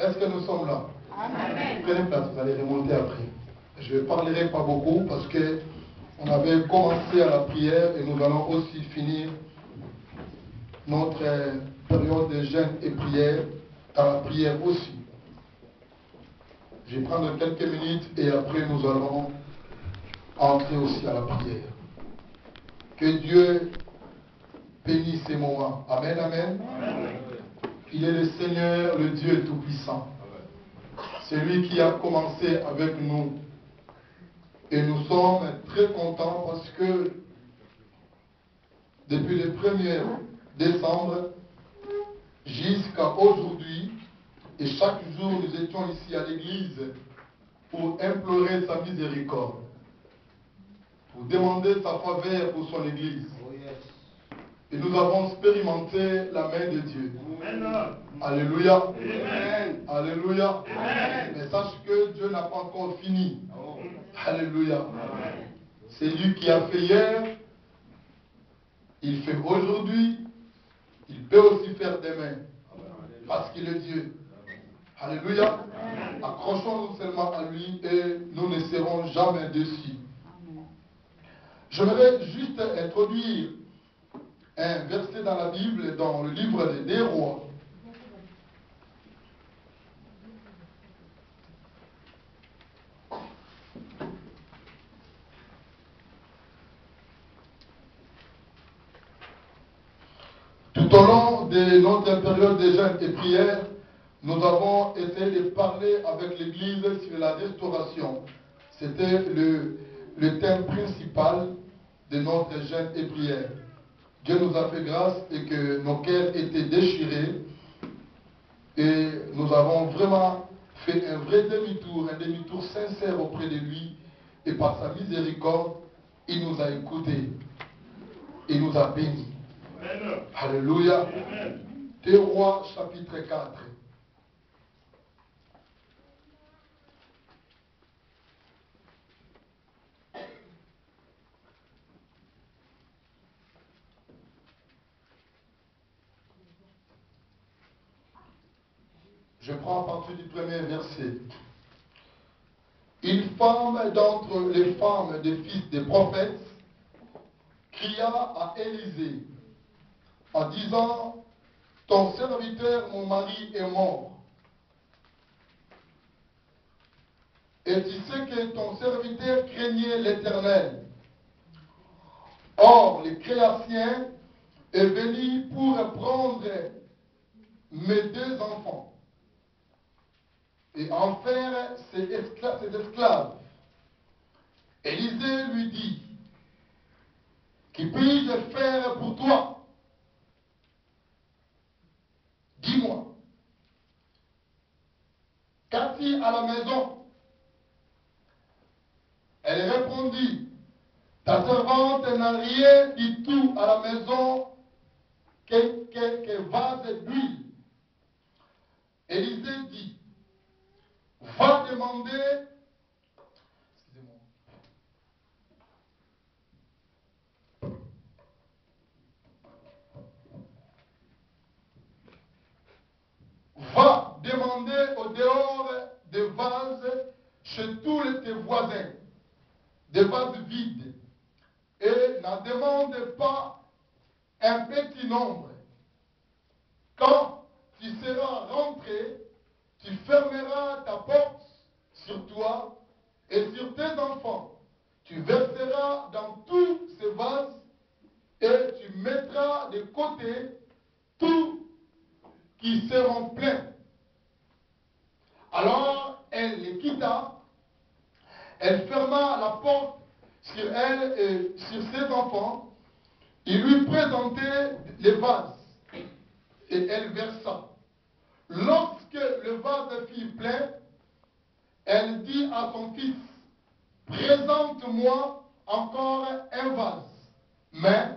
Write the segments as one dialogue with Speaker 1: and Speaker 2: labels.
Speaker 1: Est-ce que nous sommes là?
Speaker 2: Amen.
Speaker 1: Prenez place, vous allez remonter après. Je ne parlerai pas beaucoup parce que on avait commencé à la prière et nous allons aussi finir notre période de jeûne et prière dans la prière aussi. Je vais prendre quelques minutes et après nous allons entrer aussi à la prière. Que Dieu bénisse ces moments. Amen, amen.
Speaker 2: Amen.
Speaker 1: Il est le Seigneur, le Dieu Tout-Puissant. C'est lui qui a commencé avec nous. Et nous sommes très contents parce que depuis le 1er décembre jusqu'à aujourd'hui, et chaque jour nous étions ici à l'église pour implorer sa miséricorde, pour demander sa faveur pour son église. Et nous avons expérimenté la main de Dieu.
Speaker 2: Amen.
Speaker 1: Alléluia.
Speaker 2: Amen.
Speaker 1: Alléluia.
Speaker 2: Amen.
Speaker 1: Mais sache que Dieu n'a pas encore fini. Alléluia.
Speaker 2: Amen.
Speaker 1: C'est lui qui a fait hier, il fait aujourd'hui, il peut aussi faire demain. Parce qu'il est Dieu. Alléluia. Accrochons-nous seulement à lui et nous ne serons jamais déçus. J'aimerais juste introduire un verset dans la Bible, dans le livre des Rois. Tout au long de notre période de jeûne et prière, nous avons essayé de parler avec l'Église sur la restauration. C'était le thème principal de notre jeûne et prière. Dieu nous a fait grâce et que nos cœurs étaient déchirés et nous avons vraiment fait un vrai demi-tour sincère auprès de lui et par sa miséricorde, il nous a écoutés, il nous a bénis.
Speaker 2: Amen.
Speaker 1: Alléluia.
Speaker 2: Amen.
Speaker 1: 2 Rois chapitre 4. Je prends à partir du premier verset. Une femme d'entre les femmes des fils des prophètes cria à Élisée en disant: ton serviteur, mon mari, est mort. Et tu sais que ton serviteur craignait l'Éternel. Or, le Créatien est venu pour prendre mes 2 enfants et en faire ses esclaves. Élisée lui dit: que puis-je faire pour toi? Dis-moi. Qu'as-tu à la maison? Elle répondit: ta servante n'a rien du tout à la maison que quelques vases d'huile. Élisée dit: va demander, va demander au dehors des vases chez tous tes voisins, des vases vides, et n'en demande pas un petit nombre. Quand tu seras rentré, tu fermeras ta porte sur toi et sur tes enfants. Tu verseras dans tous ces vases et tu mettras de côté tous qui seront pleins. Alors elle les quitta, elle ferma la porte sur elle et sur ses enfants. Il lui présentait les vases et elle versa. Lorsque le vase fut plein, elle dit à son fils: présente-moi encore un vase. Mais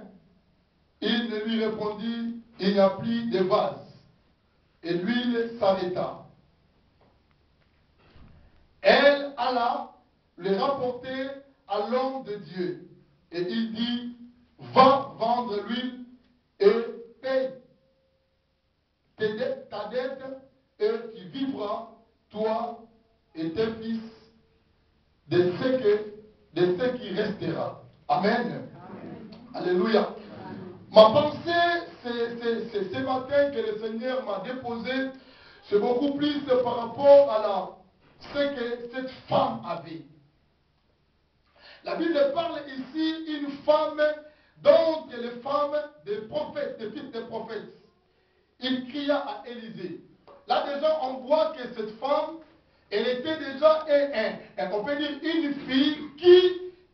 Speaker 1: il ne lui répondit: il n'y a plus de vase. Et l'huile s'arrêta. Elle alla le rapporter à l'homme de Dieu. Et il dit: va vendre l'huile et paye ta dette et tu vivras, toi et tes fils, de ce qui restera. Amen. Alléluia. Ma pensée, c'est ce matin que le Seigneur m'a déposé, c'est beaucoup plus par rapport à ce que cette femme avait. La Bible parle ici d'une femme dont les femmes des prophètes, des fils des prophètes. Il cria à Élisée. Là déjà on voit que cette femme, elle était déjà on peut dire une fille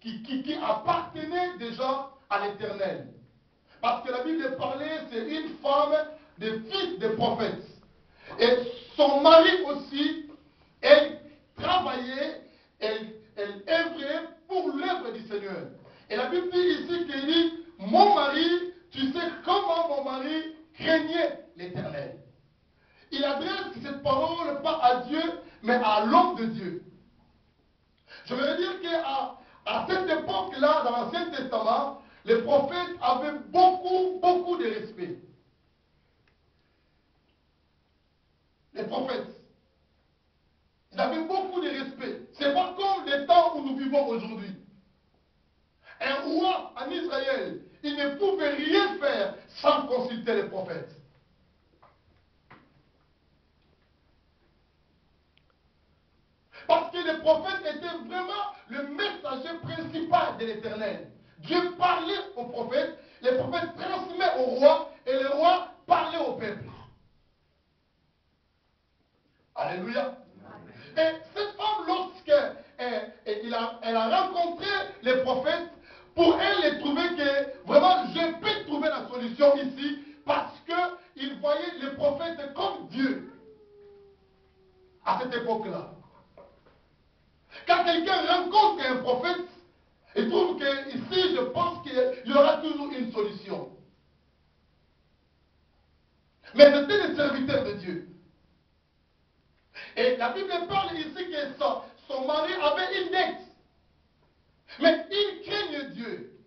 Speaker 1: qui appartenait déjà à l'Éternel. Parce que la Bible parlait, c'est une femme des fils des prophètes. Et son mari aussi, elle travaillait, elle œuvrait pour l'œuvre du Seigneur. Et la Bible dit ici qu'il dit, mon mari, tu sais comment mon mari craignait l'Éternel. Il adresse cette parole pas à Dieu, mais à l'homme de Dieu. Je veux dire qu'à cette époque-là, dans l'Ancien Testament, les prophètes avaient beaucoup de respect. Les prophètes, ils avaient beaucoup de respect. C'est pas comme les temps où nous vivons aujourd'hui. Un roi en Israël, il ne pouvait rien faire sans consulter les prophètes. Parce que les prophètes étaient vraiment le messager principal de l'Éternel. Dieu parlait aux prophètes, les prophètes transmettaient au roi, et le roi parlait au peuple. Alléluia. Et cette femme, lorsqu'elle a rencontré les prophètes, pour elle, elle trouvait que vraiment, je peux trouver la solution ici, parce qu'il voyait les prophètes comme Dieu. À cette époque-là. Quand quelqu'un rencontre un prophète, il trouve que ici, je pense qu'il y aura toujours une solution. Mais c'était des serviteurs de Dieu. Et la Bible parle ici que son mari avait une dette. Mais il craignait Dieu.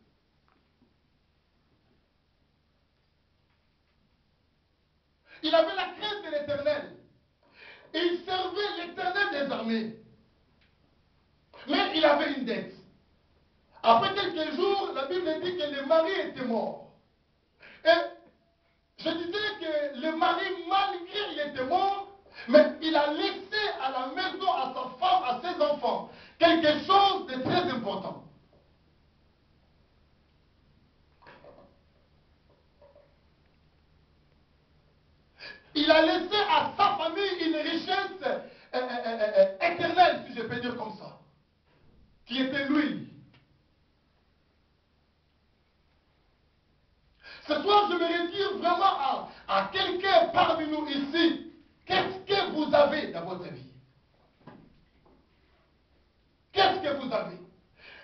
Speaker 1: Il avait la crainte de l'Éternel. Il servait l'Éternel des armées. Mais il avait une dette. Après quelques jours, la Bible dit que le mari était mort. Et je disais que le mari, malgré il était mort, mais il a laissé à la maison, à sa femme, à ses enfants, quelque chose de très important. Il a laissé à sa famille une richesse éternelle, si je peux dire comme ça, qui était l'huile. Ce soir, je voudrais dire vraiment à quelqu'un parmi nous ici, qu'est-ce que vous avez dans votre vie? Qu'est-ce que vous avez?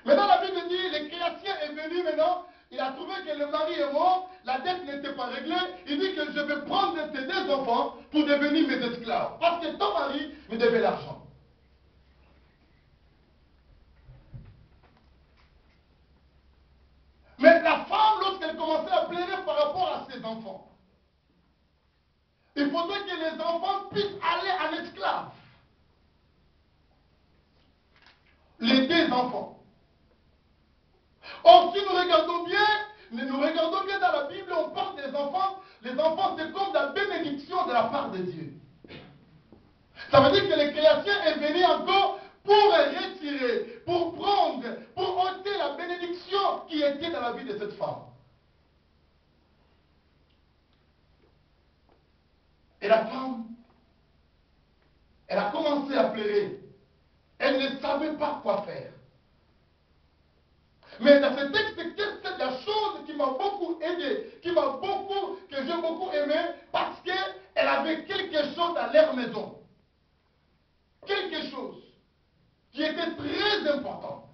Speaker 1: Maintenant, la Bible dit, le créateur est venu maintenant, il a trouvé que le mari est mort, la dette n'était pas réglée, il dit que je vais prendre tes deux enfants pour devenir mes esclaves, parce que ton mari me devait l'argent. Mais la femme, lorsqu'elle commençait à pleurer par rapport à ses enfants, il faudrait que les enfants puissent aller en esclave. Les deux enfants. Or, si nous regardons bien dans la Bible, on parle des enfants. Les enfants, c'est comme la bénédiction de la part de Dieu. Ça veut dire que le Créateur est venu encore pour retirer, pour prendre, pour ôter la bénédiction qui était dans la vie de cette femme. Et la femme, elle a commencé à pleurer. Elle ne savait pas quoi faire. Mais dans ce texte, c'est la chose qui m'a beaucoup aidé, que j'ai beaucoup aimé, parce qu'elle avait quelque chose dans leur maison. Quelque chose qui était très important.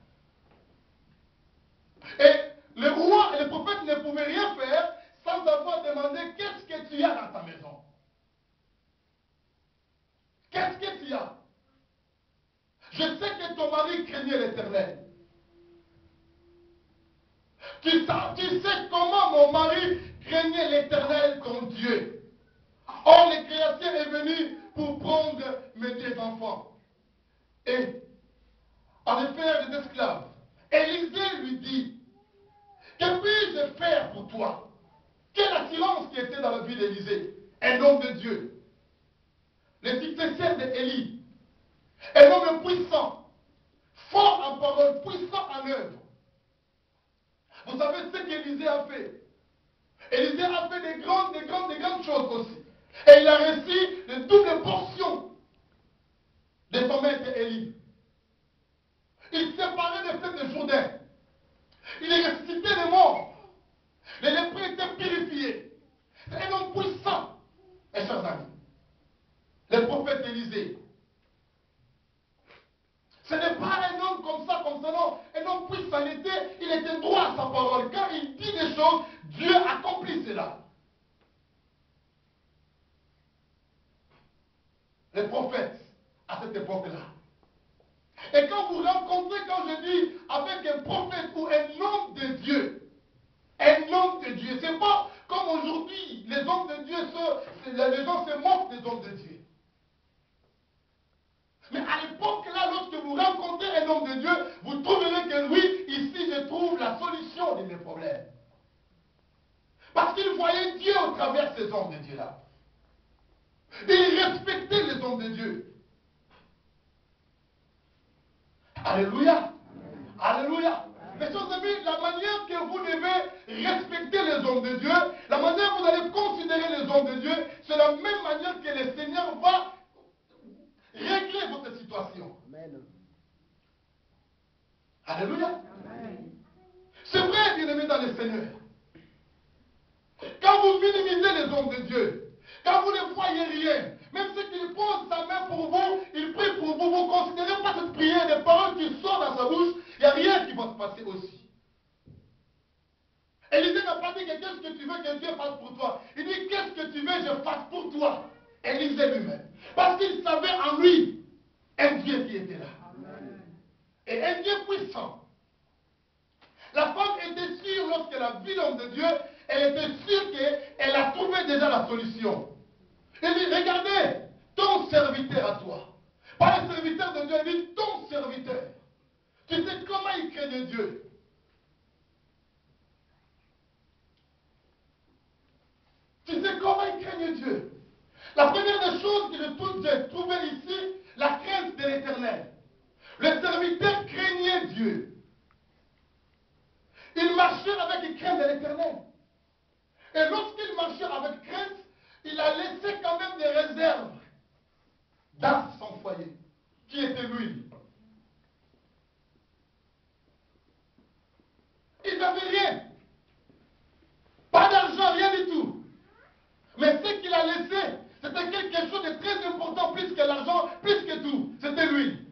Speaker 1: Et le roi et le prophète ne pouvaient rien faire sans avoir demandé qu'est-ce que tu as dans ta maison. Qu'est-ce que tu as? Je sais que ton mari craignait l'Éternel. Tu sais comment mon mari craignait l'Éternel, ton Dieu. Or, le Créateur est venu pour prendre mes enfants et à les faire des esclaves. Élisée lui dit, que puis-je faire pour toi? Quelle assurance qui était dans la vie d'Élisée, un homme de Dieu, le successeur d'Élie, un homme puissant, fort en parole, puissant en œuvre. Vous savez ce qu'Élisée a fait? Élisée a fait des grandes choses aussi. Et il a reçu de double portion de son maître Élie. Il séparait les fleuves de Jourdain. Il est ressuscité des morts. Les lépreux étaient purifiés. C'est un homme puissant. Et chers amis, le prophète Élisée, ce n'est pas un homme comme ça, non. Un homme puissant, il était droit à sa parole. Quand il dit des choses, Dieu accomplit cela. Les prophètes, à cette époque-là. Et quand vous rencontrez, quand je dis avec un prophète ou un homme de Dieu, c'est pas comme aujourd'hui, les hommes de Dieu, les gens se moquent des hommes de Dieu. Mais à l'époque là, lorsque vous rencontrez un homme de Dieu, vous trouverez que oui, ici je trouve la solution de mes problèmes. Parce qu'il voyait Dieu au travers de ces hommes de Dieu là. Il respectait les hommes de Dieu. Alléluia. Alléluia. Mes chers amis, la manière que vous devez respecter les hommes de Dieu, la manière que vous allez considérer les hommes de Dieu, c'est la même manière que le Seigneur va régler votre situation. Amen. Alléluia. C'est vrai, bien-aimés dans le Seigneur. Quand vous minimisez les hommes de Dieu, quand vous ne voyez rien, même ceux qui posent sa main pour vous, ils prient pour vous, vous ne considérez pas cette prière, des paroles qui sortent dans sa bouche, il n'y a rien qui va se passer aussi. Élisée n'a pas dit que qu'est-ce que tu veux que Dieu fasse pour toi. Il dit qu'est-ce que tu veux que je fasse pour toi. Élisée lui-même. Parce qu'il savait en lui un Dieu qui était là. Amen. Et un Dieu puissant. La femme était sûre lorsqu'elle a vu l'homme de Dieu, elle était sûre qu'elle a trouvé déjà la solution. Il dit, regardez, ton serviteur à toi. Pas le serviteur de Dieu, il dit ton serviteur. Tu sais comment il craignait Dieu. Tu sais comment il craignait Dieu. La première des choses que j'ai trouvé ici, la crainte de l'Éternel. Le serviteur craignait Dieu. Il marchait avec une crainte de l'Éternel. Et lorsqu'il marchait avec crainte, il a laissé quand même des réserves dans son foyer, qui était l'huile. Il n'avait rien. Pas d'argent, rien du tout. Mais ce qu'il a laissé, c'était quelque chose de très important, plus que l'argent, plus que tout. C'était l'huile.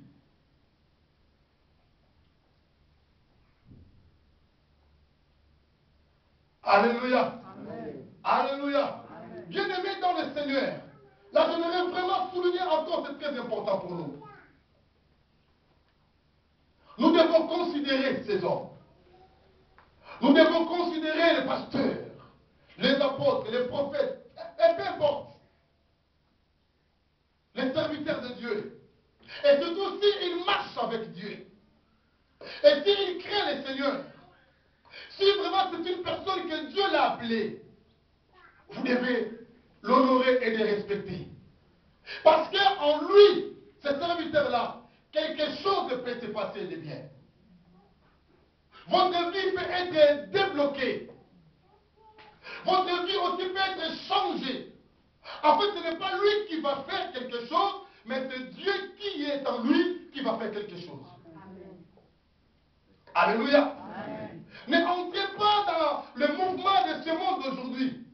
Speaker 1: Alléluia. Amen. Alléluia. Bien-aimés dans le Seigneur, là j'aimerais vraiment souligner encore, c'est très important pour nous. Nous devons considérer ces hommes. Nous devons considérer les pasteurs, les apôtres, les prophètes, et peu importe, les serviteurs de Dieu. Et surtout s'ils marchent avec Dieu. Et s'ils craignent le Seigneur. Si vraiment c'est une personne que Dieu l'a appelée, vous devez l'honorer et le respecter. Parce qu'en lui, ce serviteur-là, quelque chose peut se passer de bien. Votre vie peut être débloquée. Votre vie aussi peut être changée. En fait, ce n'est pas lui qui va faire quelque chose, mais c'est Dieu qui est en lui qui va faire quelque chose. Amen. Alléluia. Amen. Ne entrez pas dans le mouvement de ce monde d'aujourd'hui.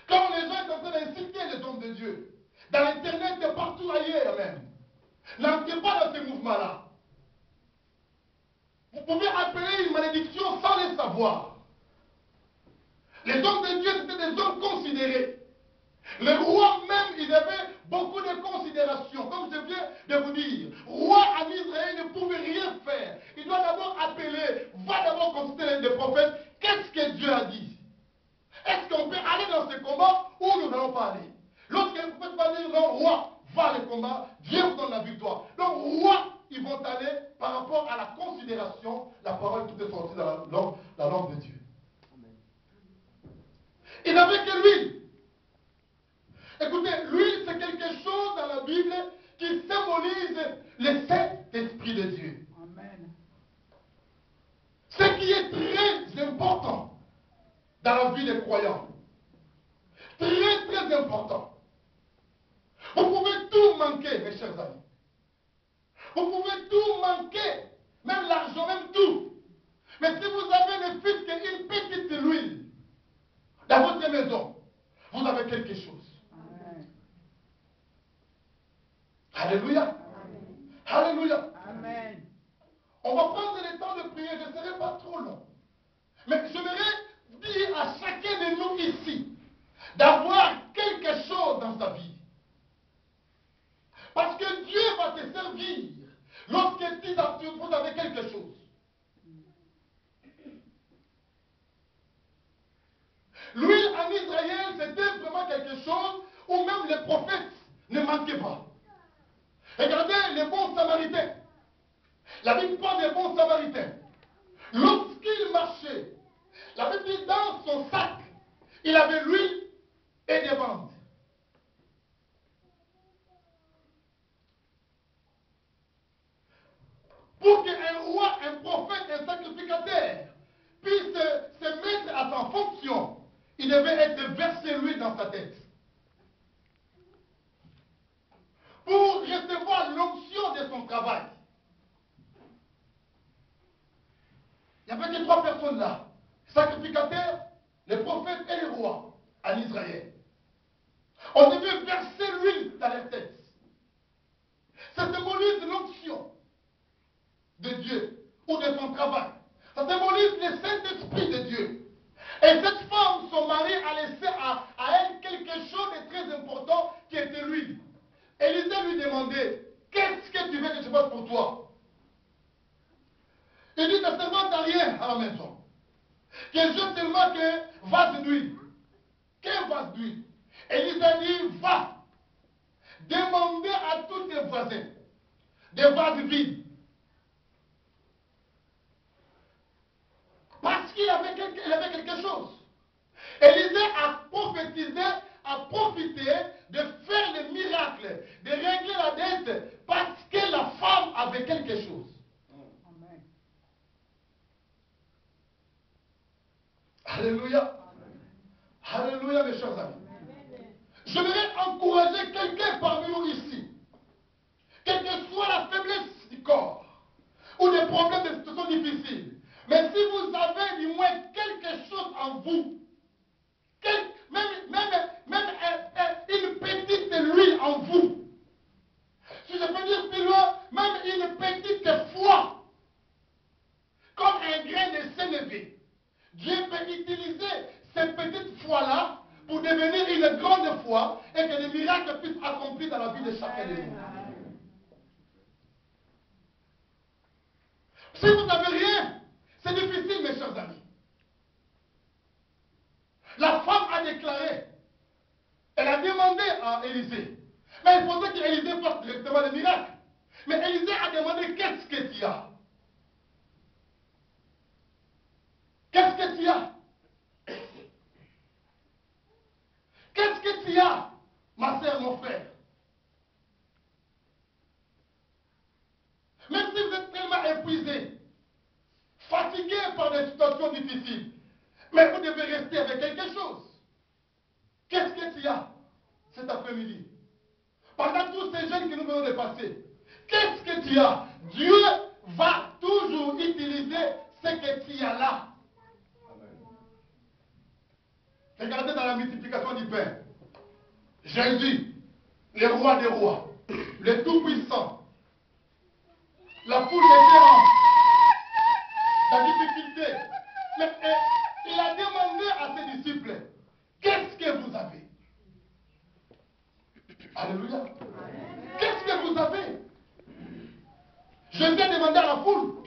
Speaker 1: Comme les gens sont en train d'inciter les hommes de Dieu. Dans l'internet et partout ailleurs même. N'entrez pas dans ce mouvement-là. Vous pouvez appeler une malédiction sans le savoir. Les hommes de Dieu étaient des hommes considérés. Le roi même, il avait beaucoup de considération. Comme je viens de vous dire, roi en Israël ne pouvait rien faire. Il doit d'abord appeler, va d'abord consulter les prophètes. Qu'est-ce que Dieu a dit? Est-ce qu'on peut aller dans ce combat ou nous n'allons pas aller? Lorsque le prophète va dire, non, roi, va le combat, Dieu vous donne la victoire. Donc, roi, ils vont aller par rapport à la considération, la parole qui est sortie dans la langue de Dieu. Il n'avait que l'huile. Écoutez, l'huile, c'est quelque chose dans la Bible qui symbolise le Saint-Esprit de Dieu.
Speaker 3: Amen.
Speaker 1: Ce qui est très important dans la vie des croyants. Très, très important. Vous pouvez tout manquer, mes chers amis. Vous pouvez tout manquer, même l'argent, même tout. Mais si vous avez ne fût qu'une petite huile dans votre maison, vous avez quelque chose.
Speaker 3: Amen.
Speaker 1: Alléluia.
Speaker 3: Amen.
Speaker 1: Alléluia.
Speaker 3: Amen.
Speaker 1: On va prendre le temps de prier, je ne serai pas trop long. Mais j'aimerais dire à chacun de nous ici d'avoir quelque chose dans sa vie. Parce que Dieu va te servir lorsque vous avez quelque chose. L'huile en Israël, c'était vraiment quelque chose où même les prophètes ne manquaient pas. Regardez les bons samaritains. La Bible parle des bons samaritains. Lorsqu'il marchait, la Bible dit dans son sac, il avait l'huile et des bandes. Pour qu'un roi, un prophète, un sacrificateur puisse se mettre à sa fonction, il devait être versé l'huile dans sa tête. Pour recevoir l'onction de son travail. Il n'y avait que 3 personnes là. Sacrificateurs, les prophètes et les rois en Israël. On devait verser l'huile dans leur tête. Ça symbolise l'onction de Dieu ou de son travail. Ça symbolise le Saint-Esprit de Dieu. Et cette femme, son mari a laissé à elle quelque chose de très important qui était l'huile. Élisée lui demandait, qu'est-ce que tu veux que je fasse pour toi? Il dit, ta servante n'a rien à la maison. Qu'elle jette seulement qu'un vase d'huile. Quel vase d'huile? Élisée dit, va, demandez à tous tes voisins des vases vides. Parce qu'il avait quelque chose. Élisée a prophétisé, a profité de faire le miracle, de régler la dette, parce que la femme avait quelque chose.
Speaker 3: Amen.
Speaker 1: Alléluia. Alléluia, mes chers amis. J'aimerais encourager quelqu'un parmi nous ici, quelle que soit la faiblesse du corps, ou des problèmes de situations difficiles. Mais si vous avez du moins quelque chose en vous, même une petite huile en vous, si je peux dire plus loin, même une petite foi, comme un grain de sénévé, Dieu peut utiliser cette petite foi-là pour devenir une grande foi et que les miracles puissent accomplir dans la vie de chacun de nous. Si vous n'avez rien, c'est difficile, mes chers amis. La femme a déclaré, elle a demandé à Élisée, mais il faudrait qu'Élisée fasse directement le miracle. Mais Élisée a demandé, qu'est-ce que tu as? Qu'est-ce que tu as? Qu'est-ce que tu as, ma soeur, mon frère? Même si vous êtes tellement épuisé, fatigué par des situations difficiles, mais vous devez rester avec quelque chose. Qu'est-ce que tu as cet après-midi? Pendant tous ces jeunes que nous venons de passer, qu'est-ce que tu as? Dieu va toujours utiliser ce que tu as là. Regardez dans la multiplication du pain. Jésus, le roi des rois, le tout-puissant. La foule était en la difficulté. Mais il a demandé à ses disciples, qu'est-ce que vous avez? Alléluia. Qu'est-ce que vous avez? Jésus a demandé à la foule.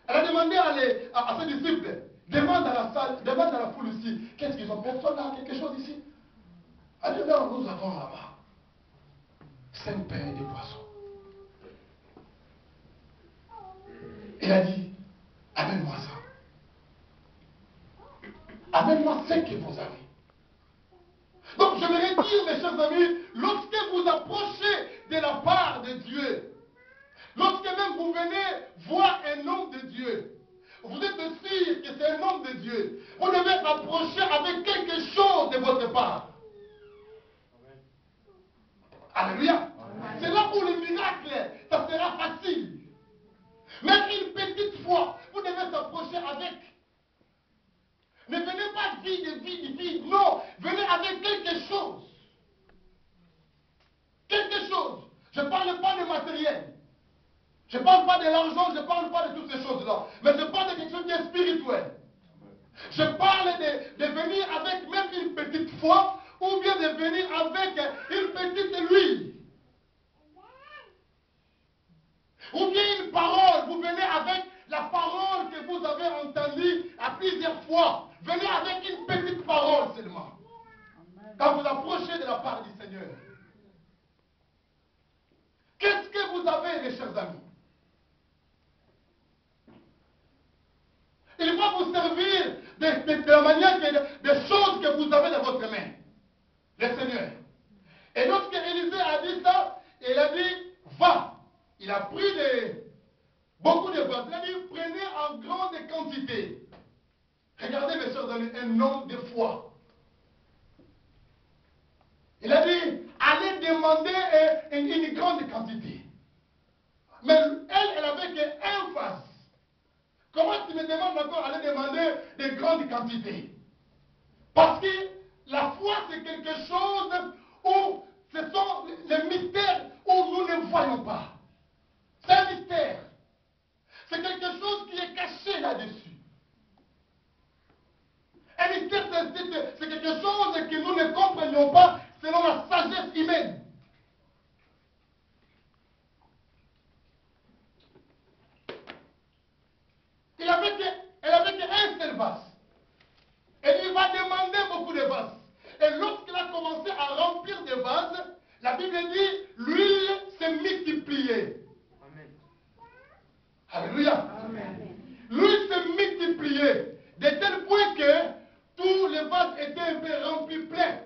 Speaker 1: Elle a demandé à ses disciples, demande à la salle, demande à la foule ici, qu'est-ce qu'ils ont? Personne n'a quelque chose ici? Alors nous avons là-bas 5 pains et 2 poissons. Il a dit, amène-moi ça. Amène-moi ce que vous avez. Donc j'aimerais dire, mes chers amis, lorsque vous approchez de la part de Dieu, lorsque même vous venez voir un homme de Dieu, vous êtes sûr que c'est un homme de Dieu, vous devez approcher avec quelque chose de votre part. Alléluia. C'est là où le miracle, ça sera facile. Même une petite foi, vous devez s'approcher avec. Ne venez pas vide. Non, venez avec quelque chose. Quelque chose. Je ne parle pas de matériel. Je ne parle pas de l'argent, je ne parle pas de toutes ces choses-là. Mais je parle de quelque chose qui est spirituel. Je parle de venir avec même une petite foi ou bien de venir avec une petite huile. Ou bien une parole. Vous venez avec la parole que vous avez entendue à plusieurs fois. Venez avec une petite parole seulement. Quand vous approchez de la part du Seigneur. Qu'est-ce que vous avez, mes chers amis? Il va vous servir de la manière des choses que vous avez dans votre main. Le Seigneur. Et lorsque Élisée a dit ça, il a dit, va. Il a pris beaucoup de vases. Il a dit, prenez en grande quantité. Regardez, mes chers amis, un homme de foi. Il a dit, allez demander une grande quantité. Mais elle avait qu'un vase. Comment tu me demandes encore d'aller demander de grandes quantités? Parce que la foi, c'est quelque chose où ce sont les mystères où nous ne voyons pas. C'est un mystère. C'est quelque chose qui est caché là-dessus. Un mystère, c'est quelque chose que nous ne comprenions pas selon la sagesse humaine. Elle avait qu'un seul vase. Et il va demander beaucoup de vases. Et lorsqu'il a commencé à remplir des vases, la Bible dit, l'huile s'est multipliée. Amen. Alléluia. L'huile s'est multipliée. De tel point que tous les vases étaient un peu remplis pleins.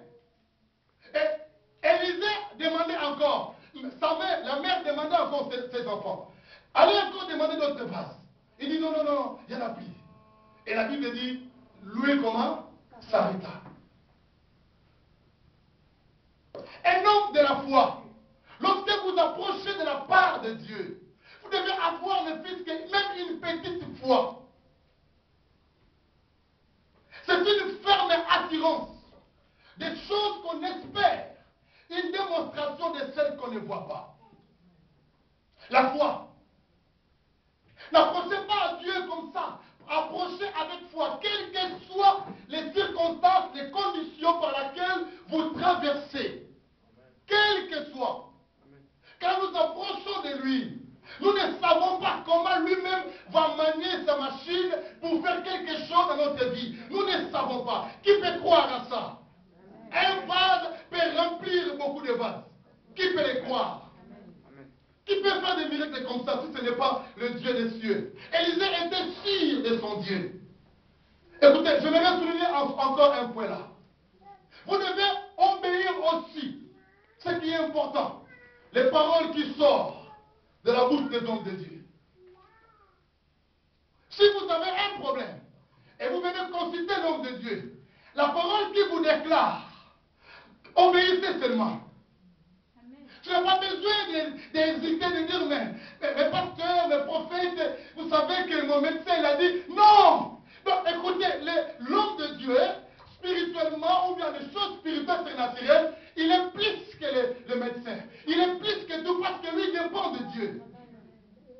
Speaker 1: Et Élisée demandait encore. La mère demandait encore ses enfants. Allez encore demander d'autres vases. Il dit non, il y en a plus. Et la Bible dit, l'huile comment? S'arrêta. Un homme de la foi, lorsque vous approchez de la part de Dieu, vous devez avoir le fils que même une petite foi. C'est une ferme assurance des choses qu'on espère, une démonstration de celles qu'on ne voit pas. La foi. N'approchez pas à Dieu comme ça. Approchez avec foi, quelles que soient les circonstances, les conditions par lesquelles vous traversez. Quelles que soient. Quand nous approchons de lui, nous ne savons pas comment lui-même va manier sa machine pour faire quelque chose dans notre vie. Nous ne savons pas. Qui peut croire à ça? Un vase peut remplir beaucoup de vases. Qui peut le croire? Qui peut faire des miracles comme ça si ce n'est pas le Dieu des cieux? Élisée était sûr de son Dieu. Écoutez, je vais souligner encore un point là. Vous devez obéir aussi. Ce qui est important. Les paroles qui sortent de la bouche des hommes de Dieu. Si vous avez un problème et vous venez consulter l'homme de Dieu, la parole qui vous déclare, obéissez seulement. Tu n'as pas besoin d'hésiter, de dire, mais pasteur, mais prophète, vous savez que mon médecin il a dit, non. Donc écoutez, l'homme de Dieu, spirituellement, ou bien les choses spirituelles surnaturelles, il est plus que le médecin. Il est plus que tout parce que lui dépend de Dieu.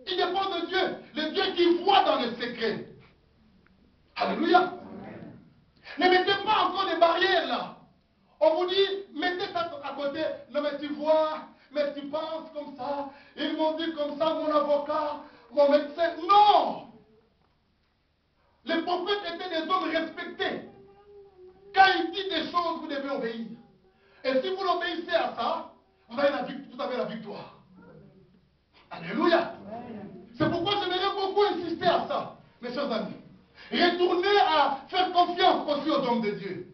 Speaker 1: Il dépend de Dieu, le Dieu qui voit dans le secret. Alléluia. Ne mettez pas encore des barrières là. On vous dit, mettez ça à côté. Non mais tu vois, mais tu penses comme ça. Ils m'ont dit comme ça, mon avocat, mon médecin. Non. Les prophètes étaient des hommes respectés. Quand ils disent des choses, vous devez obéir. Et si vous l'obéissez à ça, vous avez la victoire. Alléluia. C'est pourquoi j'aimerais beaucoup insister à ça, mes chers amis. Retournez à faire confiance aussi aux hommes de Dieu.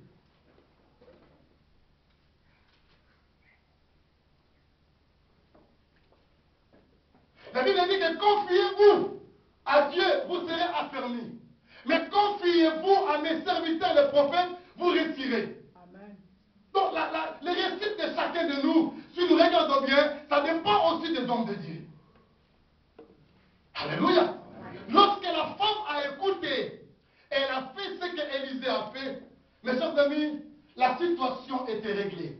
Speaker 1: La Bible dit que confiez-vous à Dieu, vous serez affermis. Mais confiez-vous à mes serviteurs, les prophètes, vous réussirez.
Speaker 3: Amen.
Speaker 1: Donc les réussites de chacun de nous, si nous regardons bien, ça dépend aussi des hommes de Dieu. Alléluia. Lorsque la femme a écouté, elle a fait ce qu'Élisée a fait, mes chers amis, la situation était réglée.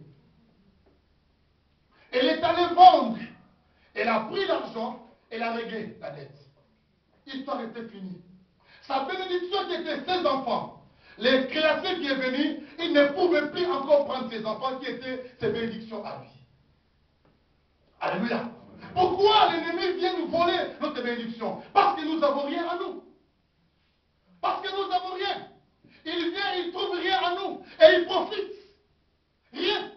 Speaker 1: Elle est allée vendre, elle a pris l'argent, elle a réglé la dette. L'histoire était finie. Sa bénédiction qui était ses enfants, les créations qui est venu, il ne pouvait plus encore prendre ses enfants qui étaient ses bénédictions à lui. Alléluia. Pourquoi l'ennemi vient nous voler notre bénédiction? Parce que nous n'avons rien à nous. Parce que nous n'avons rien. Il vient, il ne trouve rien à nous. Et il profite. Rien.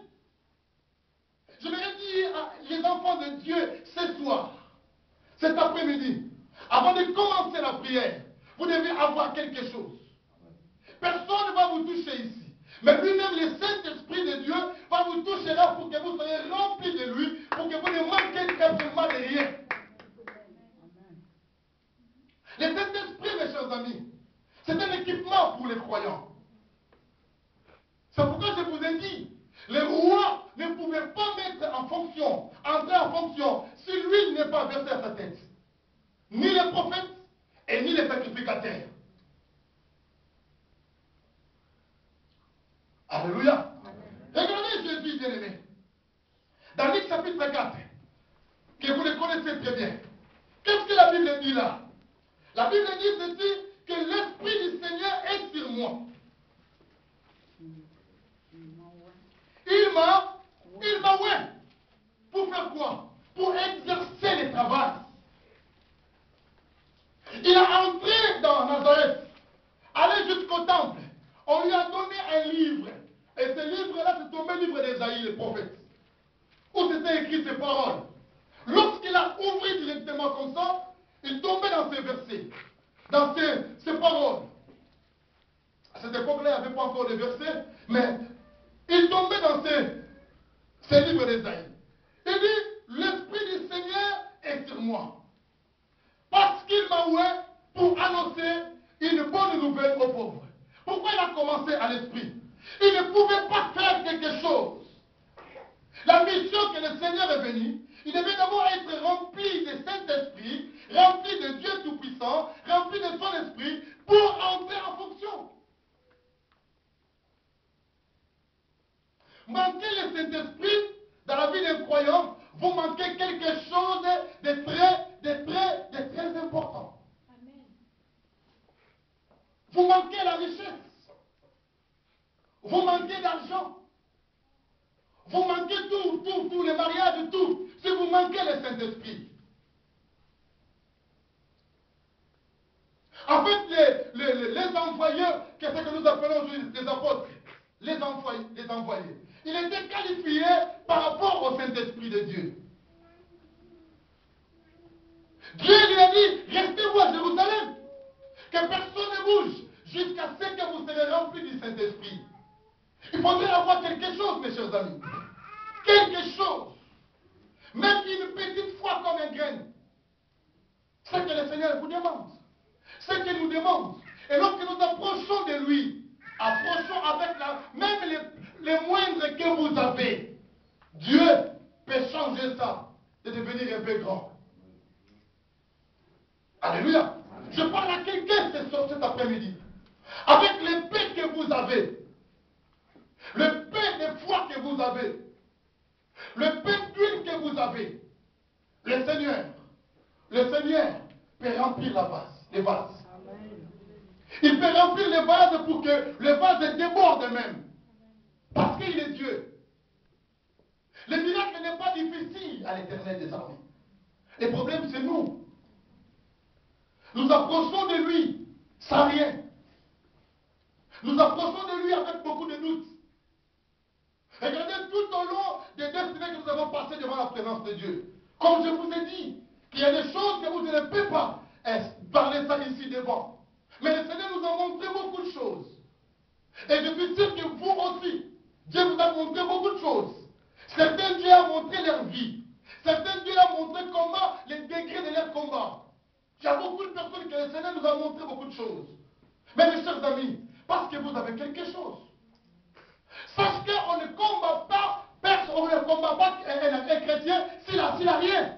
Speaker 1: Je voudrais dire à les enfants de Dieu ce soir, cet après-midi, avant de commencer la prière, vous devez avoir quelque chose. Personne ne va vous toucher ici. Mais lui-même, le Saint-Esprit de Dieu, va vous toucher là pour que vous soyez remplis de lui, pour que vous ne manquiez absolument de rien. Le Saint-Esprit, mes chers amis, c'est un équipement pour les croyants. C'est pourquoi je vous ai dit, les rois ne pouvaient pas mettre en fonction, entrer en fonction, si l'huile n'est pas versée à sa tête. Ni les prophètes et ni les sacrificateurs. Alléluia. Regardez Jésus, bien-aimé. Dans Luc chapitre 4, que vous le connaissez très bien. Qu'est-ce que la Bible dit là? La Bible dit ceci, que l'Esprit du Seigneur est sur moi. Il m'a ouais. Pour faire quoi? Pour exercer le travail. Il a entré dans Nazareth, allé jusqu'au temple. On lui a donné un livre. Et ce livre-là, c'est tombé le livre d'Ésaïe, le prophète. Où c'était écrit ces paroles. Lorsqu'il a ouvert directement comme ça, il tombait dans ces versets, dans ces paroles. À cette époque-là, il n'y avait pas encore de versets, mais il tombait dans ces livres d'Ésaïe. Il dit, l'Esprit du Seigneur est sur moi. Parce qu'il m'a oué pour annoncer une bonne nouvelle aux pauvres. Pourquoi il a commencé à l'Esprit? Il ne pouvait pas faire quelque chose. La mission que le Seigneur est venu, il devait d'abord être rempli de Saint-Esprit, rempli de Dieu Tout-Puissant, rempli de son Esprit, pour entrer en fonction. Manquer le Saint-Esprit dans la vie des croyants, vous manquez quelque chose de très important. Amen. Vous manquez la richesse. Vous manquez d'argent. Vous manquez tout, les mariages, tout. Si vous manquez le Saint-Esprit. En fait, les envoyés, qu'est-ce que nous appelons aujourd'hui les apôtres? Les envoyés. Il était qualifié par rapport au Saint-Esprit de Dieu. Dieu lui a dit, restez-vous à Jérusalem, que personne ne bouge, jusqu'à ce que vous serez remplis du Saint-Esprit. Il faudrait avoir quelque chose, mes chers amis. Quelque chose. Même une petite foi comme un grain. C'est ce que le Seigneur vous demande. C'est ce qu'il nous demande. Et lorsque nous approchons de lui, approchons avec même les moindres que vous avez, Dieu peut changer ça et devenir un peu grand. Alléluia. Je parle à quelqu'un cet après-midi. Avec le paix que vous avez, le pain de foi que vous avez, le pain d'huile que vous avez, le Seigneur peut remplir les vases. Il peut remplir les vases pour que le vase déborde même. Parce qu'il est Dieu. Le miracle n'est pas difficile à l'Éternel des armées. Le problème, c'est nous. Nous approchons de lui sans rien. Nous approchons de lui avec beaucoup de doutes. Regardez tout au long des 2 semaines que nous avons passées devant la présence de Dieu. Comme je vous ai dit, qu'il y a des choses que vous ne pouvez pas parler ça ici devant. Mais le Seigneur nous a montré beaucoup de choses. Et je suis sûr que vous aussi, Dieu vous a montré beaucoup de choses. Certains, Dieu a montré leur vie. Certains, Dieu a montré comment les degrés de leur combat. Il y a beaucoup de personnes que le Seigneur nous a montré beaucoup de choses. Mais mes chers amis, parce que vous avez quelque chose. Sache qu'on ne combat pas, personne, on ne combat pas un chrétien s'il a rien.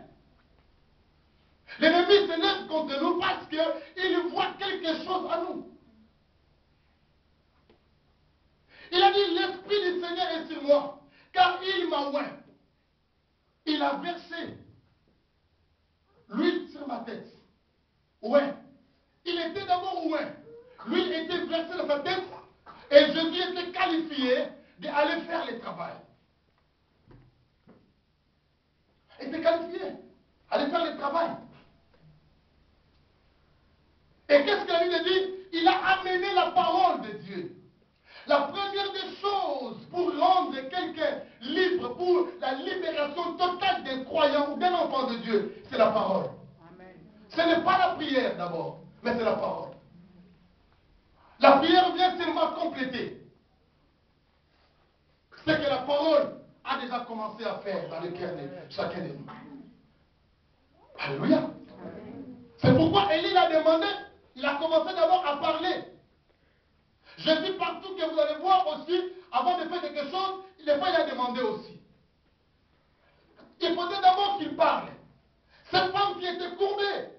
Speaker 1: L'ennemi se lève contre nous parce qu'il voit quelque chose à nous. Il a dit, l'Esprit du Seigneur est sur moi, car il m'a oint. Il a versé l'huile sur ma tête. Ouais. Il était d'abord oint. L'huile était versée dans sa tête et Jésus était qualifié d'aller faire le travail. Il était qualifié d'aller faire le travail. Et qu'est-ce que la Bible dit? Il a amené la parole de Dieu. La première des choses pour rendre quelqu'un libre, pour la libération totale d'un croyant ou d'un enfant de Dieu, c'est la parole.
Speaker 3: Amen.
Speaker 1: Ce n'est pas la prière d'abord, mais c'est la parole. La prière vient seulement compléter ce que la parole a déjà commencé à faire dans le cœur de chacun de nous. Alléluia. C'est pourquoi Élie l'a demandé, il a commencé d'abord à parler. Jésus, partout que vous allez voir aussi, avant de faire quelque chose, des fois il a demandé aussi. Il faudrait d'abord qu'il parle. Cette femme qui était courbée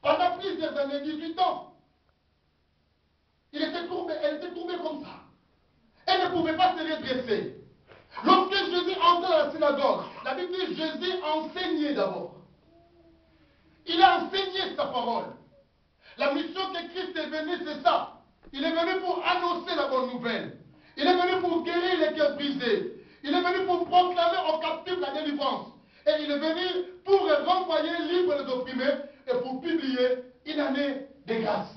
Speaker 1: pendant plusieurs années, 18 ans, elle était courbée comme ça. Elle ne pouvait pas se redresser. Lorsque Jésus entrait dans la synagogue, la Bible dit Jésus enseignait d'abord. Il a enseigné sa parole. La mission que Christ est venu, c'est ça. Il est venu pour annoncer la bonne nouvelle. Il est venu pour guérir les cœurs brisés. Il est venu pour proclamer aux captifs la délivrance. Et il est venu pour renvoyer libre les opprimés et pour publier une année de grâce.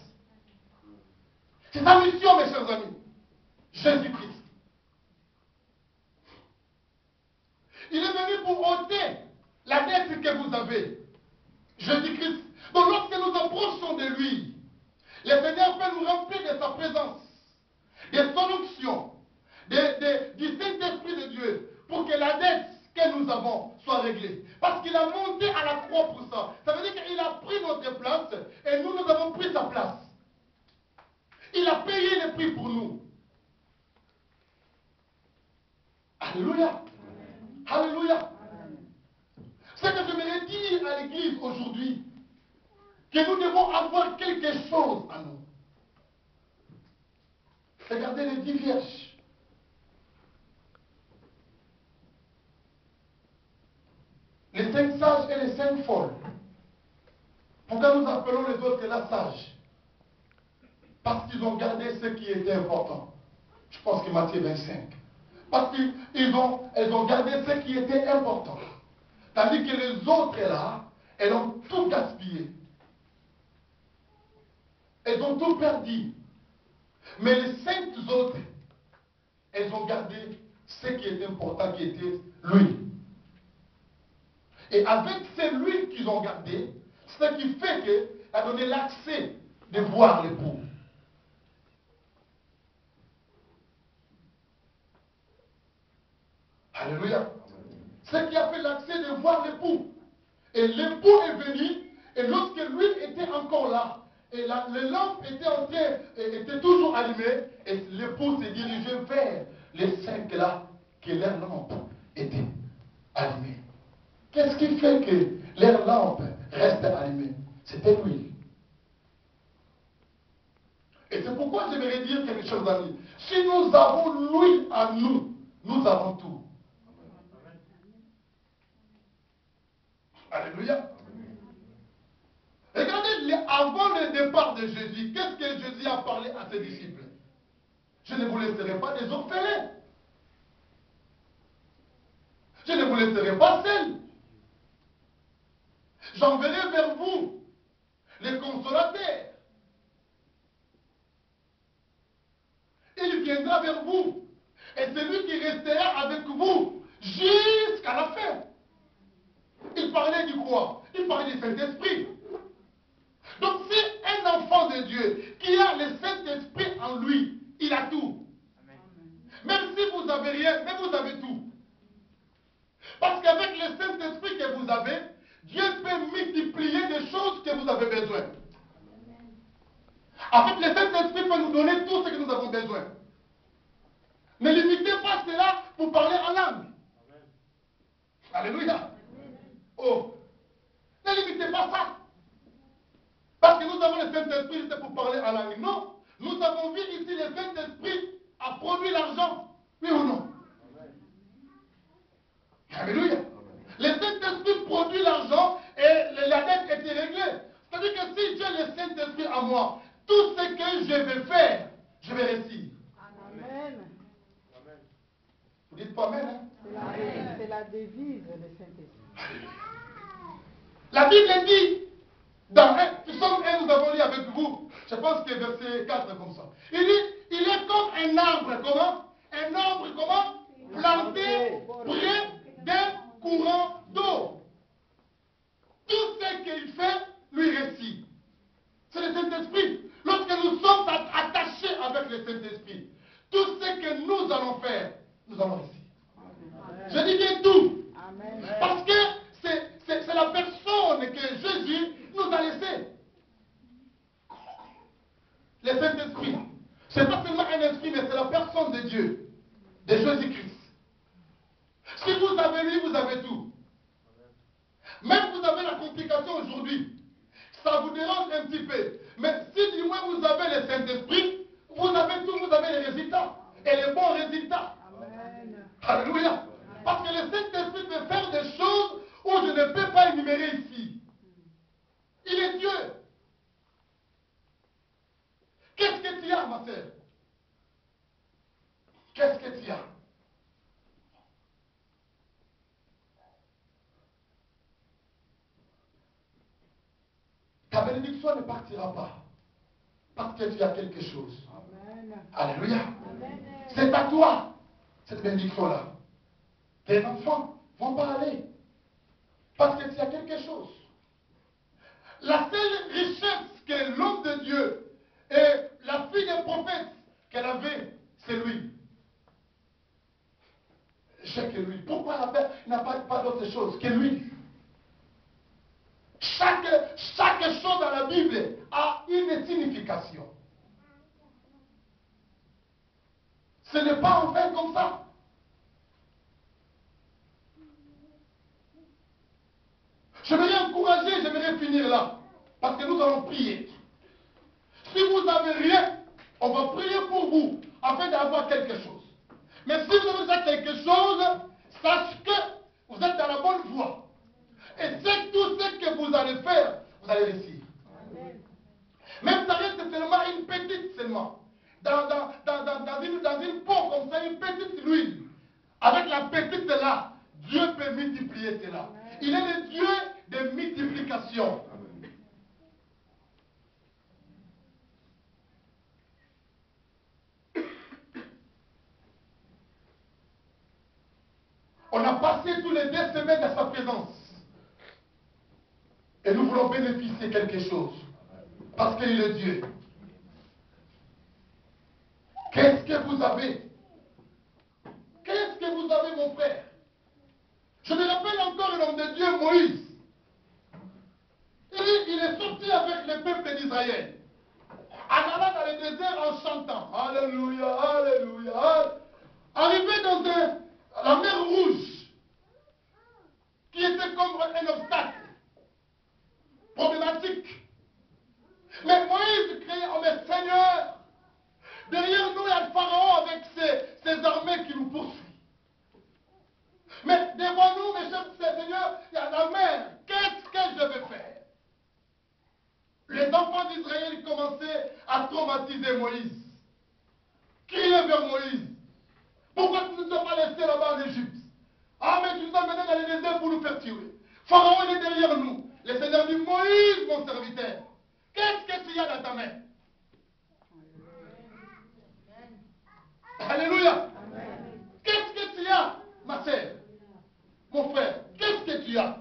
Speaker 1: C'est sa mission, mes chers amis. Jésus-Christ. Il est venu pour ôter la dette que vous avez. Jésus-Christ. Donc lorsque nous approchons de lui, le Seigneur peut nous remplir de sa présence, de son onction, du Saint-Esprit de Dieu, pour que la dette que nous avons soit réglée. Parce qu'il a monté à la croix pour ça. Ça veut dire qu'il a pris notre place et nous avons pris sa place. Il a payé le prix pour nous. Alléluia. Alléluia. Ce que j'aimerais dire à l'Église aujourd'hui, que nous devons avoir quelque chose à nous. Regardez les 10 vierges. Les 5 sages et les 5 folles. Pourquoi nous appelons les autres là sages? Parce qu'ils ont gardé ce qui était important. Je pense que Matthieu 25. Parce qu'elles ont gardé ce qui était important. Tandis que les autres là, elles ont tout gaspillé. Elles ont tout perdu. Mais les 5 autres, elles ont gardé ce qui était important, qui était l'huile. Et avec cette huile qu'ils ont gardée, c'est ce qui fait qu'elle a donné l'accès de voir l'époux. Alléluia. Ce qui a fait l'accès de voir l'époux. Et l'époux est venu, et lorsque l'huile était encore là, et les lampes étaient toujours allumées, et l'époux s'est dirigé vers les 5 là, que leurs lampes étaient allumées. Qu'est-ce qui fait que leurs lampes restent allumées? C'était l'huile. Et c'est pourquoi j'aimerais dire quelque chose, amis. Si nous avons l'huile à nous, nous avons tout. Alléluia. Regardez, avant le départ de Jésus, qu'est-ce que Jésus a parlé à ses disciples? Je ne vous laisserai pas des orphelins. Je ne vous laisserai pas seuls. J'enverrai vers vous les consolateurs. Il viendra vers vous. Et c'est lui qui restera avec vous jusqu'à la fin. Il parlait du quoi? Il parlait du Saint-Esprit. Donc si un enfant de Dieu qui a le Saint-Esprit en lui, il a tout. Même si vous n'avez rien, mais vous avez tout. Parce qu'avec le Saint-Esprit que vous avez, Dieu peut multiplier des choses que vous avez besoin. Avec le Saint-Esprit peut nous donner tout ce que nous avons besoin. Ne limitez pas cela pour parler en langue. Alléluia. Oh. Ne limitez pas ça. Parce que nous avons le Saint-Esprit, c'est pour parler en langue. Non. Nous avons vu ici le Saint-Esprit a produit l'argent. Oui ou non? Alléluia. Le Saint-Esprit produit l'argent et la dette était réglée. C'est-à-dire que si j'ai le Saint-Esprit en moi, tout ce que je vais faire, je vais réussir.
Speaker 3: Amen.
Speaker 1: Vous dites pas Amen, hein?
Speaker 3: C'est la devise du Saint-Esprit.
Speaker 1: La Bible dit, dans Psaume 1, nous avons lu avec vous, je pense que verset 4 comme ça. Il dit, il est comme un arbre, comment? Un arbre, comment? Planté près d'un courant d'eau. Tout ce qu'il fait, lui réussit. C'est le Saint-Esprit. Lorsque nous sommes attachés avec le Saint-Esprit, tout ce que nous allons faire, nous allons réussir. Je dis bien tout.
Speaker 3: Amen.
Speaker 1: Parce que c'est la personne que Jésus nous a laissée. Le Saint-Esprit. Ce n'est pas seulement un esprit, mais c'est la personne de Dieu, de Jésus-Christ. Si vous avez lui, vous avez tout. Même vous avez la complication aujourd'hui. Ça vous dérange un petit peu. Mais si du moins vous avez le Saint-Esprit, vous avez tout, vous avez les résultats. Et les bons résultats.
Speaker 3: Amen.
Speaker 1: Alléluia. Parce que le Saint-Esprit peut faire des choses où je ne peux pas énumérer ici. Il est Dieu. Qu'est-ce que tu as, ma sœur? Qu'est-ce que tu as? Ta bénédiction ne partira pas. Parce que tu as quelque chose.
Speaker 3: Amen.
Speaker 1: Alléluia. C'est à toi, cette bénédiction-là. Tes enfants ne vont pas aller. Parce que tu as quelque chose. La seule richesse que l'homme de Dieu et la fille des prophètes qu'elle avait, c'est lui. J'ai que lui. Pourquoi la paix n'a pas d'autre chose que lui? Chaque chose dans la Bible a une signification. Ce n'est pas en vain comme ça. Je vais encourager, je vais finir là. Parce que nous allons prier. Si vous n'avez rien, on va prier pour vous afin d'avoir quelque chose. Mais si vous avez déjà quelque chose, sachez que vous êtes dans la bonne voie. Et c'est tout ce que vous allez faire, vous allez réussir. Même ça reste seulement une petite seulement. Dans une peau comme ça, une petite huile. Avec la petite là, Dieu peut multiplier cela. Il est le Dieu de multiplication. On a passé tous les 2 semaines dans sa présence. Et nous voulons bénéficier quelque chose. Parce qu'il est Dieu. Qu'est-ce que vous avez? Qu'est-ce que vous avez, mon frère? Je me rappelle encore l'homme de Dieu, Moïse. Il est sorti avec le peuple d'Israël. En allant dans le désert en chantant. Alléluia, alléluia. Arrivé dans la mer Rouge, qui était comme un obstacle problématique. Mais Moïse criait, oh mais Seigneur, derrière nous il y a le Pharaon avec ses armées qui nous poursuivent. Mais devant nous, mes chers Seigneur, il y a la mer. Qu'est-ce que je vais faire? Les enfants d'Israël commençaient à traumatiser Moïse. Crier vers Moïse. Pourquoi tu ne nous as pas laissés là-bas en Égypte? Ah, mais tu nous as menés dans le désert pour nous faire tuer. Pharaon est derrière nous. Le Seigneur dit, Moïse, mon serviteur, qu'est-ce que tu as dans ta main? Alléluia. sœur, mon frère, qu'est-ce que tu as?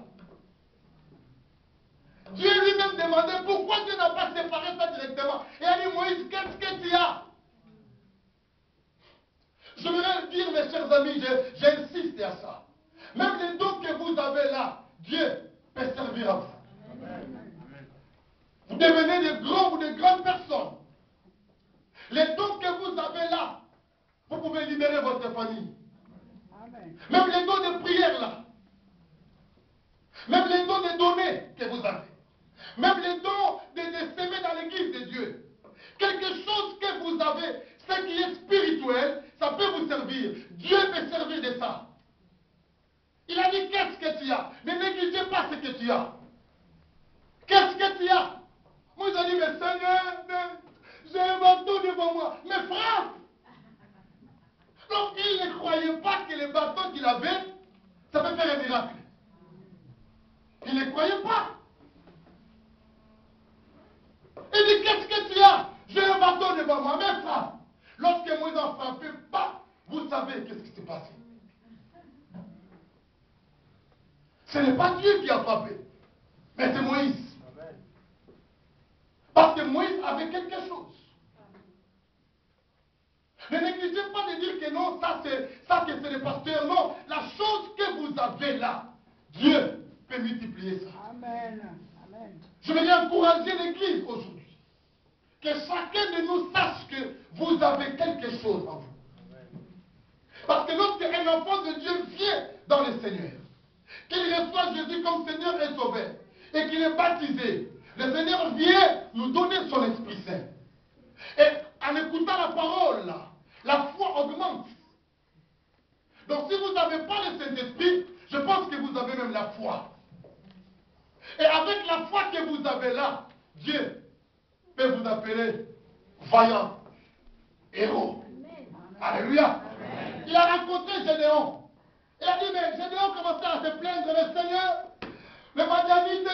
Speaker 1: Dieu lui-même demandait pourquoi Dieu n'a pas séparé ça directement. Et il a dit, Moïse, qu'est-ce que tu as? Je voudrais dire, mes chers amis, j'insiste à ça. Même les dons que vous avez là, Dieu peut servir à vous. Vous devenez de grands ou de grandes personnes. Les dons que vous avez là, vous pouvez libérer votre famille.
Speaker 3: Amen.
Speaker 1: Même les dons de prière là. Même les dons de donner que vous avez. Même les dons de s'aimer dans l'église de Dieu. Quelque chose que vous avez, ce qui est spirituel, ça peut vous servir. Dieu peut servir de ça. Il a dit, qu'est-ce que tu as? Ne négligez pas ce que tu as. Qu'est-ce que tu as? Moi, j'ai dit, mais Seigneur, j'ai un bâton devant moi. Mais frappe! Donc, il ne croyait pas que le bâton qu'il avait, ça peut faire un miracle. Il ne croyait pas. Il dit, qu'est-ce que tu as? J'ai un bâton devant moi, mais frappe. Lorsque Moïse a frappé, pas, vous savez qu'est-ce qui s'est passé. Ce n'est pas Dieu qui a frappé, mais c'est Moïse. Parce que Moïse avait quelque chose. Ne négligez pas de dire que non, ça que c'est le pasteur. Non, la chose que vous avez là, Dieu peut multiplier ça.
Speaker 3: Amen. Amen.
Speaker 1: Je vais encourager l'église aujourd'hui. Que chacun de nous sache que vous avez quelque chose en vous. Parce que lorsqu'un enfant de Dieu vient dans le Seigneur, qu'il reçoit Jésus comme Seigneur et Sauveur, et qu'il est baptisé, le Seigneur vient nous donner son Esprit Saint. Et en écoutant la parole, là, la foi augmente. Donc si vous n'avez pas le Saint-Esprit, je pense que vous avez même la foi. Et avec la foi que vous avez là, Dieu peut vous appeler vaillant, héros. Alléluia. Il a rencontré Gédéon. Il a dit, mais Gédéon commençait à se plaindre, le Seigneur, le Madianite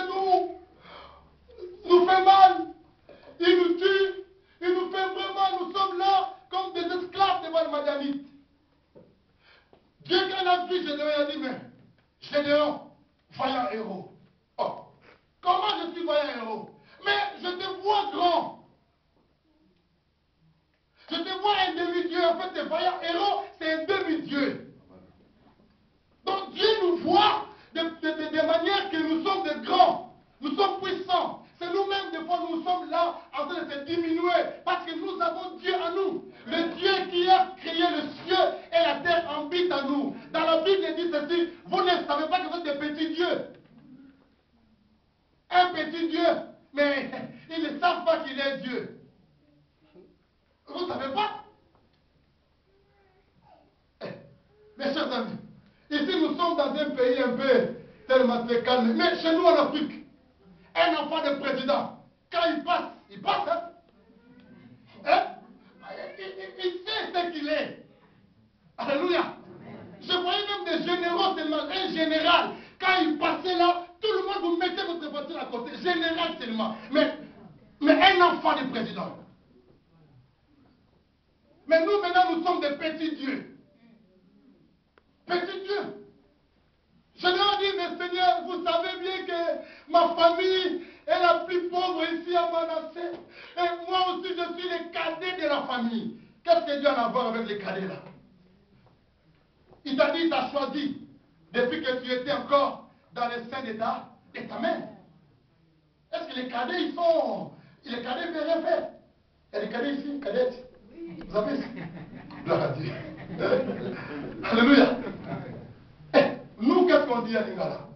Speaker 1: nous fait mal. Il nous tue. Il nous fait vraiment, nous sommes là comme des esclaves devant le Madianite. Dieu, quand il a vu Gédéon, il a dit, mais Gédéon, vaillant héros. Oh, comment je suis vaillant héros? Mais je te vois grand. Je te vois un demi-dieu. En fait, le vaillant héros, c'est un demi-dieu. Donc Dieu nous voit de manière que nous sommes de grands. Nous sommes puissants. C'est nous-mêmes, des fois, nous sommes là en train de se diminuer. Parce que nous avons Dieu en nous. Le Dieu qui a créé le ciel et la terre habite en nous. Dans la Bible, il dit ceci, vous ne savez pas que vous êtes des petits dieux. Un petit Dieu, mais ils ne savent pas qu'il est Dieu. Vous ne savez pas? Mes chers amis, ici nous sommes dans un pays un peu tellement très calme. Mais chez nous en Afrique, un enfant de président, quand il passe, hein? Hein? Il sait ce qu'il est. Alléluia. Je voyais même des généraux seulement, un général, quand il passait là, tout le monde vous mettez votre voiture à côté, général seulement. Mais un enfant de président. Mais nous maintenant nous sommes des petits dieux. Petits dieux. Je leur dis, mais Seigneur, vous savez bien que ma famille est la plus pauvre ici à Manassé. Et moi aussi, je suis le cadet de la famille. Qu'est-ce que Dieu a à voir avec les cadets là? Il t'a dit, il t'a choisi depuis que tu étais encore dans le sein de ta mère. Est-ce que les cadets, les cadets ne peuvent rien faire? Il y a des cadets ici, cadettes. Vous avez ça? Gloire à Dieu. Alléluia. Nous, qu'est-ce qu'on dit à Lingala?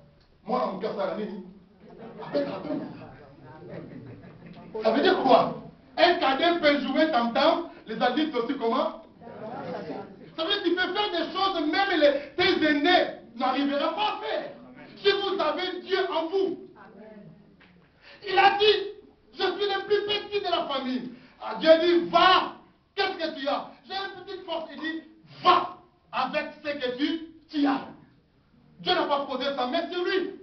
Speaker 1: Moi, mon cœur, ça a dit. Ça veut dire quoi? Un cadet peut jouer tam-tam, les adultes aussi comment? Ça veut dire qu'il peut faire des choses, même tes aînés n'arriveront pas à faire. Si vous avez Dieu en vous. Il a dit, je suis le plus petit de la famille. Dieu dit, va. Qu'est-ce que tu as? J'ai une petite force. Il dit, va avec ce que tu as. Dieu n'a pas posé sa main sur lui.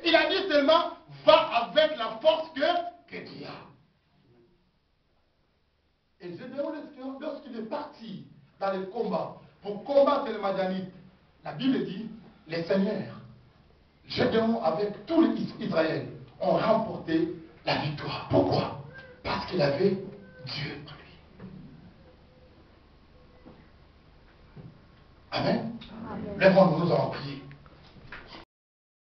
Speaker 1: Il a dit seulement, va avec la force que tu as. Et Gédéon, lorsqu'il est parti dans les combats pour combattre les Madianites, La Bible dit, les seigneurs, Gédéon avec tous les Israël, ont remporté la victoire. Pourquoi? Parce qu'il avait Dieu en lui. Amen.
Speaker 3: Amen.
Speaker 1: Lèvons-nous, nous allons prier.